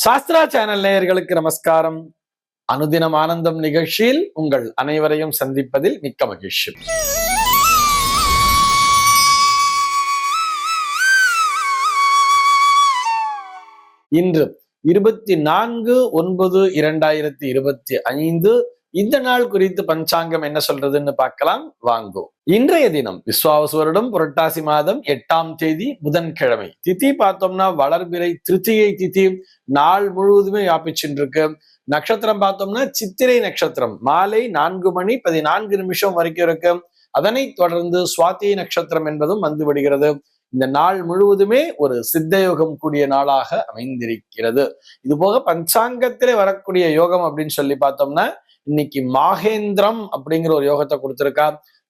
Sastra channel நேயர்களுக்கு நமஸ்காரம். அனுதினம் ஆனந்தம் நிகழ்ச்சியில் உங்கள் அனைவரையும் சந்திப்பதில் மிக்க மகிழ்ச்சி. இன்று 24/9/2025 இந்த நாள் குறித்து பஞ்சாங்கம் என்ன சொல்றதுன்னு பார்க்கலாம் வாங்கோ. இன்றைய தினம் விஸ்வாவசு வருடம் புரட்டாசி மாதம் 8ஆம் தேதி புதன்கிழமை. திதி பார்த்தோம்னா வளர்பிறை திருத்தியை திதி நாள் முழுவதுமே வியாபிச்சுருக்கு. நட்சத்திரம் பார்த்தோம்னா சித்திரை நட்சத்திரம் மாலை 4:14 வரைக்கும் இருக்கு. அதனை தொடர்ந்து சுவாதி நட்சத்திரம் என்பதும் வந்து விடுகிறது. இந்த நாள் முழுவதுமே ஒரு சித்தயோகம் கூடிய நாளாக அமைந்திருக்கிறது. இது போக பஞ்சாங்கத்திலே வரக்கூடிய யோகம் அப்படின்னு சொல்லி பார்த்தோம்னா இன்னைக்கு மாகேந்திரம் அப்படிங்கிற ஒரு யோகத்தை கொடுத்திருக்கா.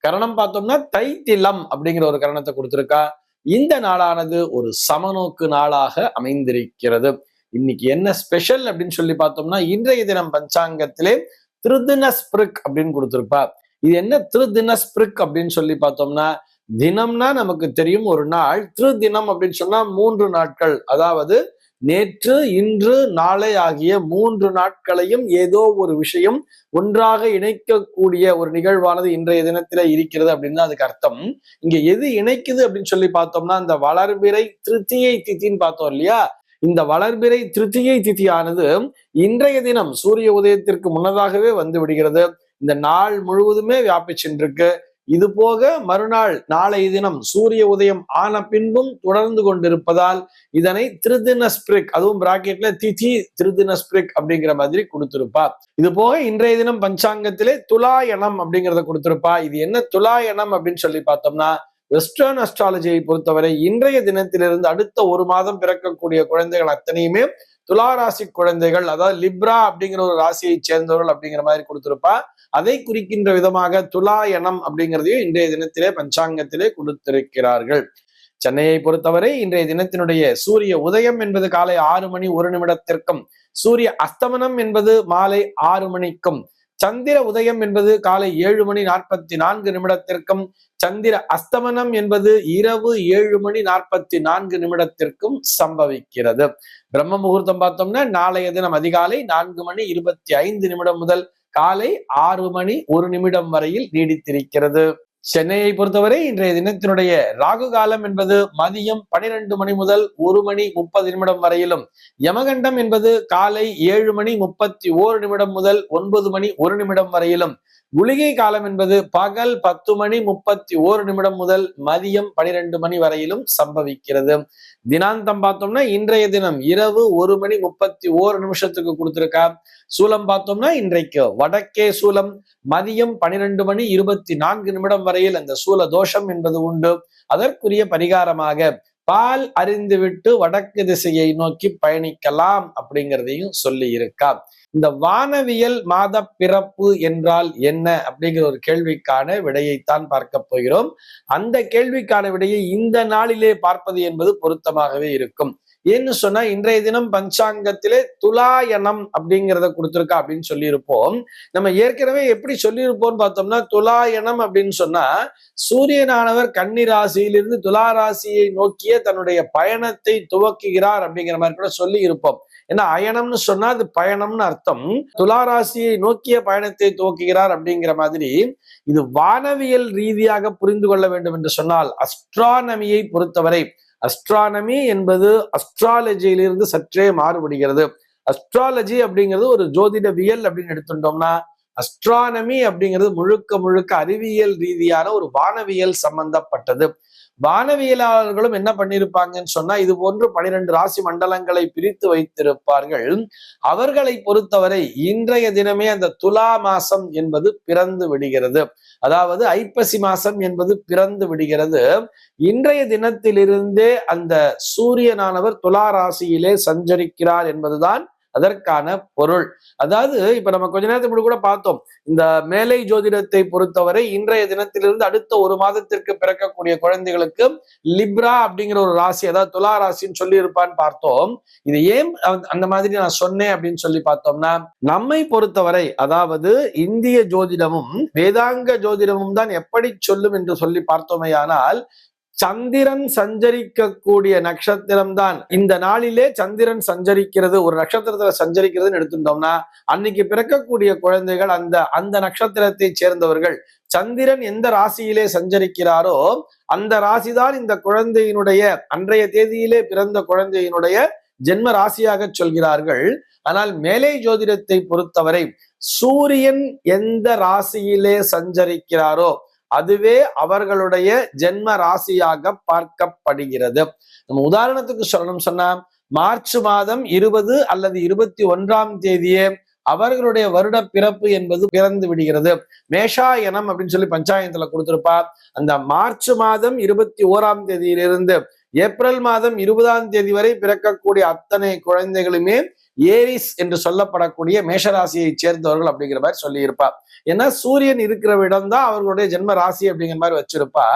கரணம் பார்த்தோம்னா தைத்திலம் அப்படிங்கிற ஒரு கரணத்தை கொடுத்திருக்கா. இந்த நாளானது ஒரு சமநோக்கு நாளாக அமைந்திருக்கிறது. இன்னைக்கு என்ன ஸ்பெஷல் அப்படின்னு சொல்லி பார்த்தோம்னா இன்றைய தினம் பஞ்சாங்கத்திலே திருதினஸ்பிருக் அப்படின்னு கொடுத்திருப்பா. இது என்ன திருதினஸ்பிருக் அப்படின்னு சொல்லி பார்த்தோம்னா, தினம்னா நமக்கு தெரியும் ஒரு நாள், திருதினம் அப்படின்னு சொன்னா 3 நாட்கள், அதாவது நேற்று இன்று நாளை ஆகிய 3 நாட்களையும் ஏதோ ஒரு விஷயம் ஒன்றாக இணைக்கக்கூடிய ஒரு நிகழ்வானது இன்றைய தினத்தில இருக்கிறது அப்படின்னு அதுக்கு அர்த்தம். இங்க எது இணைக்குது அப்படின்னு சொல்லி பார்த்தோம்னா இந்த வளர்பிறை திருத்தியை திதின்னு பார்த்தோம் இல்லையா. இந்த வளர்பிறை திருத்தியை திதியானது இன்றைய தினம் சூரிய உதயத்திற்கு முன்னதாகவே வந்து விடுகிறது. இந்த நாள் முழுவதுமே வியாபிச்சுருக்கு. இது போக மறுநாள் நாளைய தினம் சூரிய உதயம் ஆன பின்பும் தொடர்ந்து கொண்டிருப்பதால் இதனை திருதினஸ்பிரிக், அதுவும் பிராக்கெட்ல திதி திருதினஸ்பிரிக் அப்படிங்கிற மாதிரி கொடுத்திருப்பா. இது போக இன்றைய தினம் பஞ்சாங்கத்திலே துலாயனம் அப்படிங்கிறத கொடுத்திருப்பா. இது என்ன துலாயனம் அப்படின்னு சொல்லி பார்த்தோம்னா, வெஸ்டர்ன் அஸ்ட்ராலஜியை பொறுத்தவரை இன்றைய தினத்திலிருந்து அடுத்த ஒரு மாதம் பிறக்கக்கூடிய குழந்தைகள் அத்தனையுமே துலா ராசி குழந்தைகள், அதாவது லிப்ரா அப்படிங்கிற ஒரு ராசியை சேர்ந்தவர்கள் அப்படிங்கிற மாதிரி கொடுத்திருப்பா. அதை குறிக்கின்ற விதமாக துலாயனம் அப்படிங்கிறதையும் இன்றைய தினத்திலே பஞ்சாங்கத்திலே கொடுத்திருக்கிறார்கள். சென்னையை பொறுத்தவரை இன்றைய தினத்தினுடைய சூரிய உதயம் என்பது காலை 6:01 சூரிய அஸ்தமனம் என்பது மாலை 6 மணிக்கும், சந்திர உதயம் என்பது காலை 7:44 சந்திர அஸ்தமனம் என்பது இரவு 7:44 சம்பவிக்கிறது. பிரம்ம முகூர்த்தம் பார்த்தோம்னா நாளைய தினம் அதிகாலை 4:25 முதல் காலை 6:01 வரையில் நீடித்திருக்கிறது. சென்னையை பொறுத்தவரை இன்றைய தினத்தினுடைய ராகு காலம் என்பது மதியம் 12 முதல் 1:30 வரையிலும், யமகண்டம் என்பது காலை 7:31 முதல் 9:01 வரையிலும், குளிகை காலம் என்பது பகல் 10:31 முதல் மதியம் 12 வரையிலும் சம்பவிக்கிறது. தினாந்தம் பார்த்தோம்னா இன்றைய தினம் இரவு 1:31 கொடுத்திருக்கா. சூலம் பார்த்தோம்னா இன்றைக்கு வடக்கே சூலம், மதியம் 12:24 வரையில் அந்த சூல தோஷம் என்பது உண்டு. அதற்குரிய பரிகாரமாக பால் அறிந்துவிட்டு வடக்கு திசையை நோக்கி பயணிக்கலாம் அப்படிங்கிறதையும் சொல்லி இருக்கா. இந்த வானவியல் மாத பிறப்பு என்றால் என்ன அப்படிங்கிற ஒரு கேள்விக்கான விடையைத்தான் பார்க்க போகிறோம். அந்த கேள்விக்கான விடையை இந்த நாளிலே பார்ப்பது என்பது பொருத்தமாகவே இருக்கும். ஏன்னு சொன்னா இன்றைய தினம் பஞ்சாங்கத்திலே துலாயனம் அப்படிங்கிறத கொடுத்திருக்கா அப்படின்னு சொல்லியிருப்போம். நம்ம ஏற்கனவே எப்படி சொல்லியிருப்போம்னு பார்த்தோம்னா, துலாயனம் அப்படின்னு சொன்னா சூரியனானவர் கன்னி ராசியிலிருந்து துலா ராசியை நோக்கிய தன்னுடைய பயணத்தை துவக்குகிறார் அப்படிங்கிற மாதிரி கூட சொல்லி இருப்போம். ஏன்னா அயனம்னு சொன்னா அது பயணம்னு அர்த்தம். துலா ராசியை நோக்கிய பயணத்தை துவக்குகிறார் அப்படிங்கிற மாதிரி இது வானவியல் ரீதியாக புரிந்து கொள்ள வேண்டும் என்று சொன்னால், அஸ்ட்ரானமியை பொறுத்தவரை அஸ்ட்ரானமி என்பது அஸ்ட்ராலஜியிலிருந்து சற்றே மாறுபடுகிறது. அஸ்ட்ராலஜி அப்படிங்கிறது ஒரு ஜோதிடவியல் அப்படின்னு எடுத்துட்டோம்னா, அஸ்ட்ரானமி அப்படிங்கிறது முழுக்க அறிவியல் ரீதியான ஒரு வானவியல் சம்பந்தப்பட்டது. வானவியலாளர்களும் என்ன பண்ணியிருப்பாங்கன்னு சொன்னா, இது போன்று 12 ராசி மண்டலங்களை பிரித்து வைத்திருப்பார்கள். அவர்களை பொறுத்தவரை இன்றைய தினமே அந்த துலா மாசம் என்பது பிறந்து விடுகிறது. அதாவது ஐப்பசி மாசம் என்பது பிறந்து விடுகிறது. இன்றைய தினத்திலிருந்தே அந்த சூரியனானவர் துலா ராசியிலே சஞ்சரிக்கிறார் என்பதுதான் அதற்கான பொருள். அதாவது இப்ப நம்ம கொஞ்ச நேரத்துக்கு முன்னாடி கூட பார்த்தோம், இந்த மேலை ஜோதிடத்தை பொறுத்தவரை இன்றைய தினத்திலிருந்து அடுத்த ஒரு மாதத்திற்கு பிறக்கக்கூடிய குழந்தைகளுக்கு லிப்ரா அப்படிங்கிற ஒரு ராசி, அதாவது துலா ராசின்னு சொல்லி இருப்பான்னு பார்த்தோம். இது ஏன் அந்த மாதிரி நான் சொன்னேன் அப்படின்னு சொல்லி பார்த்தோம்னா, நம்மை பொறுத்தவரை அதாவது இந்திய ஜோதிடமும் வேதாங்க ஜோதிடமும் தான் எப்படி சொல்லும் என்று சொல்லி பார்த்தோமேயானால், சந்திரன் சஞ்சரிக்கக்கூடிய நட்சத்திரம் தான் இந்த நாளிலே சந்திரன் சஞ்சரிக்கிறது, ஒரு நட்சத்திரத்துல சஞ்சரிக்கிறதுன்னு எடுத்துட்டோம்னா அன்னைக்கு பிறக்கக்கூடிய குழந்தைகள் அந்த அந்த நட்சத்திரத்தை சேர்ந்தவர்கள். சந்திரன் எந்த ராசியிலே சஞ்சரிக்கிறாரோ அந்த ராசிதான் இந்த குழந்தையினுடைய அன்றைய தேதியிலே பிறந்த குழந்தையினுடைய ஜென்ம ராசியாக சொல்கிறார்கள். ஆனால் மேலை ஜோதிடத்தை பொறுத்தவரை சூரியன் எந்த ராசியிலே சஞ்சரிக்கிறாரோ அதுவே அவர்களுடைய ஜென்ம ராசியாக பார்க்கப்படுகிறது. நம்ம உதாரணத்துக்கு சொல்லணும் சொன்னா மார்ச் மாதம் 20 அல்லது 21ஆம் தேதியே அவர்களுடைய வருட பிறப்பு என்பது பிறந்து விடுகிறது. மேஷாயனம் அப்படின்னு சொல்லி பஞ்சாயத்துல கொடுத்திருப்பா. அந்த மார்ச் மாதம் 21ஆம் தேதியிலிருந்து ஏப்ரல் மாதம் 20ஆம் தேதி வரை பிறக்கக்கூடிய அத்தனை குழந்தைகளுமே ஏரிஸ் என்று சொல்லப்படக்கூடிய மேஷராசியை சேர்ந்தவர்கள் அப்படிங்கிற மாதிரி சொல்லி இருப்பா. ஏன்னா சூரியன் இருக்கிற இடம் தான் அவர்களுடைய ஜென்ம ராசி அப்படிங்கிற மாதிரி வச்சிருப்பா.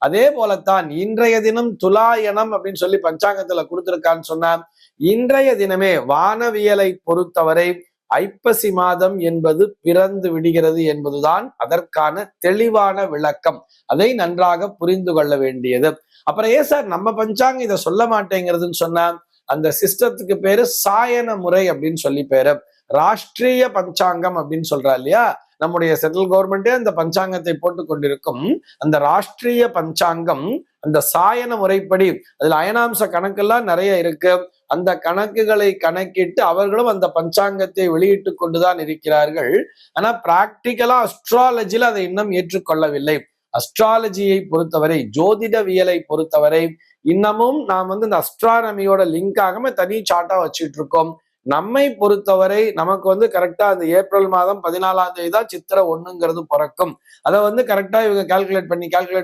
அதே போலத்தான் இன்றைய தினம் துலாயனம் அப்படின்னு சொல்லி பஞ்சாங்கத்துல கொடுத்திருக்கான்னு சொன்னா இன்றைய தினமே வானவியலை பொறுத்தவரை ஐப்பசி மாதம் என்பது பிறந்து விடுகிறது என்பதுதான் அதற்கான தெளிவான விளக்கம். அதை நன்றாக புரிந்து கொள்ள வேண்டியது. அப்புறம் ஏன் சார் நம்ம பஞ்சாங்கம் இதை சொல்ல மாட்டேங்கிறதுன்னு சொன்னா அந்த சிஸ்டத்துக்கு பேரு சாயன முறை அப்படின்னு சொல்லி பேரு. ராஷ்டிரிய பஞ்சாங்கம் அப்படின்னு சொல்றா இல்லையா, நம்முடைய சென்ட்ரல் கவர்மெண்டே அந்த பஞ்சாங்கத்தை போட்டு கொண்டிருக்கும். அந்த ராஷ்டிரிய பஞ்சாங்கம் அந்த சாயன முறைப்படி அதுல அயனாம்ச கணக்கெல்லாம் நிறைய இருக்கு. அந்த கணக்குகளை கணக்கிட்டு அவர்களும் அந்த பஞ்சாங்கத்தை வெளியிட்டு கொண்டுதான் இருக்கிறார்கள். ஆனா பிராக்டிக்கலா அஸ்ட்ராலஜில அதை இன்னும் ஏற்றுக்கொள்ளவில்லை. அஸ்ட்ராலஜியை பொறுத்தவரை ஜோதிடவியலை பொறுத்தவரை இன்னமும் நாம் இந்த அஸ்ட்ரானமியோட லிங்க் ஆகாம தனி சார்ட்டா வச்சுட்டு இருக்கோம். நம்மை பொறுத்தவரை நமக்கு கரெக்டா அந்த ஏப்ரல் மாதம் 14ஆம் தேதி தான் சித்திரை 1ங்கிறது பிறக்கும். அதை கரெக்டா இவங்க கால்குலேட்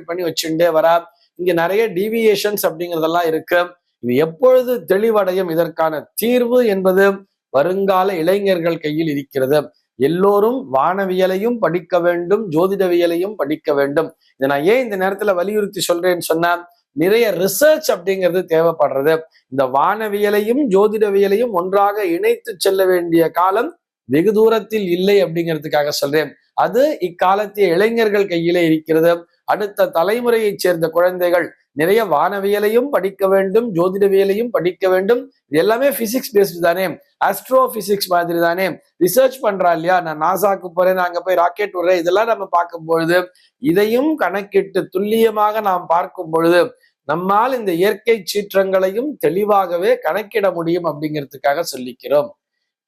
பண்ணி வச்சுட்டே வரா. இங்க நிறைய டீவியேஷன்ஸ் அப்படிங்கிறதெல்லாம் இருக்கு. இது எப்பொழுது தெளிவடையும்? இதற்கான தீர்வு என்பது வருங்கால இளைஞர்கள் கையில் இருக்கிறது. எல்லோரும் வானவியலையும் படிக்க வேண்டும், ஜோதிடவியலையும் படிக்க வேண்டும். இதை நான் ஏன் இந்த நேரத்துல வலியுறுத்தி சொல்றேன்னு சொன்னா நிறைய ரிசர்ச் அப்படிங்கிறது தேவைப்படுறது. இந்த வானவியலையும் ஜோதிடவியலையும் ஒன்றாக இணைத்து செல்ல வேண்டிய காலம் வெகு தூரத்தில் இல்லை அப்படிங்கிறதுக்காக சொல்றேன். அது இக்காலத்திய இளைஞர்கள் கையிலே இருக்கிறது. அடுத்த தலைமுறையை சேர்ந்த குழந்தைகள் நிறைய வானவியலையும் படிக்க வேண்டும், ஜோதிடவியலையும் படிக்க வேண்டும். இது எல்லாமே பிசிக்ஸ் பேஸ்டு தானே, ஆஸ்ட்ரோ பிசிக்ஸ் மாதிரி தானே. ரிசர்ச் பண்றா இல்லையா, நான் நாசாக்கு போறேன், அங்க போய் ராக்கெட் விடுறேன், இதெல்லாம் நம்ம பார்க்கும் பொழுது இதையும் கணக்கிட்டு துல்லியமாக நாம் பார்க்கும் பொழுது நம்மால் இந்த இயற்கை சீற்றங்களையும் தெளிவாகவே கணக்கிட முடியும் அப்படிங்கிறதுக்காக சொல்லிக்கிறோம்.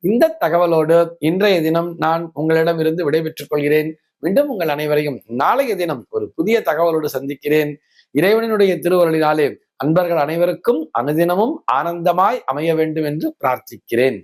இந்த தகவலோடு இன்றைய தினம் நான் உங்களிடம் இருந்து விடைபெற்றுக் கொள்கிறேன். மீண்டும் உங்கள் அனைவரையும் நாளைய தினம் ஒரு புதிய தகவலோடு சந்திக்கிறேன். இறைவனுடைய திருவருளினாலே அன்பர்கள் அனைவருக்கும் அனுதினமும் ஆனந்தமாய் அமைய வேண்டும் என்று பிரார்த்திக்கிறேன்.